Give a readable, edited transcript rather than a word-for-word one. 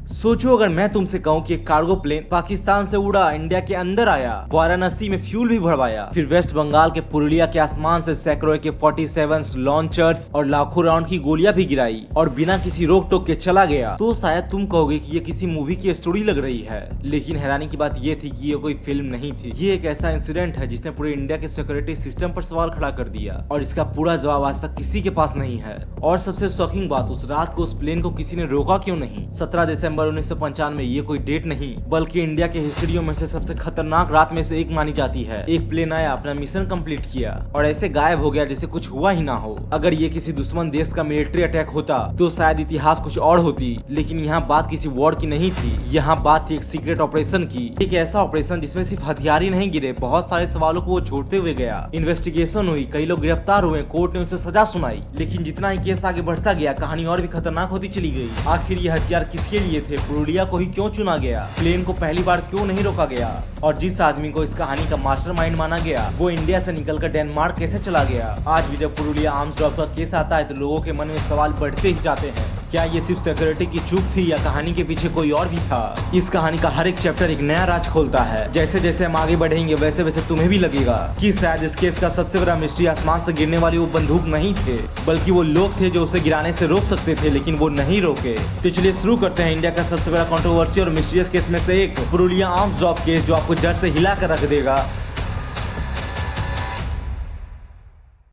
सोचो अगर मैं तुमसे कहूँ कि एक कार्गो प्लेन पाकिस्तान से उड़ा, इंडिया के अंदर आया, वाराणसी में फ्यूल भी भरवाया, फिर वेस्ट बंगाल के पुरुलिया के आसमान से सैकड़ों AK-47 लॉन्चर्स और लाखों राउंड की गोलियां भी गिराई और बिना किसी रोक टोक के चला गया, तो शायद तुम कहोगे कि ये किसी मूवी की स्टोरी लग रही है। लेकिन हैरानी की बात ये थी कि ये कोई फिल्म नहीं थी। ये एक ऐसा इंसिडेंट है जिसने पूरे इंडिया के सिक्योरिटी सिस्टम पर सवाल खड़ा कर दिया और इसका पूरा जवाब आज तक किसी के पास नहीं है। और सबसे शॉकिंग बात, उस रात को उस प्लेन को किसी ने रोका क्यों नहीं। 17 दिसंबर 1995 में ये कोई डेट नहीं बल्कि इंडिया के हिस्ट्रियों में से सबसे खतरनाक रात में से एक मानी जाती है। एक प्लेन आया, अपना मिशन कंप्लीट किया और ऐसे गायब हो गया जैसे कुछ हुआ ही ना हो। अगर ये किसी दुश्मन देश का मिलिट्री अटैक होता तो शायद इतिहास कुछ और होती, लेकिन यहाँ बात किसी वॉर की नहीं थी। यहाँ बात थी एक सीक्रेट ऑपरेशन की, एक ऐसा ऑपरेशन जिसमें सिर्फ हथियार ही नहीं गिरे, बहुत सारे सवालों को वो छोड़ते हुए गया। इन्वेस्टिगेशन हुई, कई लोग गिरफ्तार हुए, कोर्ट ने उसे सजा सुनाई, लेकिन जितना ही केस आगे बढ़ता गया कहानी और भी खतरनाक होती चली गई। आखिर ये हथियार किसके लिए थे, पुरुलिया को ही क्यों चुना गया, प्लेन को पहली बार क्यों नहीं रोका गया, और जिस आदमी को इस कहानी का मास्टरमाइंड माना गया वो इंडिया से निकलकर डेनमार्क कैसे चला गया। आज भी जब पुरुलिया आर्म्स ड्रॉप का केस आता है तो लोगों के मन में सवाल बढ़ते ही जाते हैं, क्या ये सिर्फ सिक्योरिटी की चूक थी या कहानी के पीछे कोई और भी था। इस कहानी का हर एक चैप्टर एक नया राज खोलता है। जैसे जैसे हम आगे बढ़ेंगे वैसे वैसे तुम्हें भी लगेगा कि शायद इस केस का सबसे बड़ा मिस्ट्री आसमान से गिरने वाली वो बंदूक नहीं थे, बल्कि वो लोग थे जो उसे गिराने से रोक सकते थे लेकिन वो नहीं रोके। तो चलिए शुरू करते हैं इंडिया का सबसे बड़ा कंट्रोवर्सी और मिस्टीरियस केस में से एक, पुरुलिया आर्म्स ड्रॉप केस, जो आपको जड़ से हिला कर रख देगा।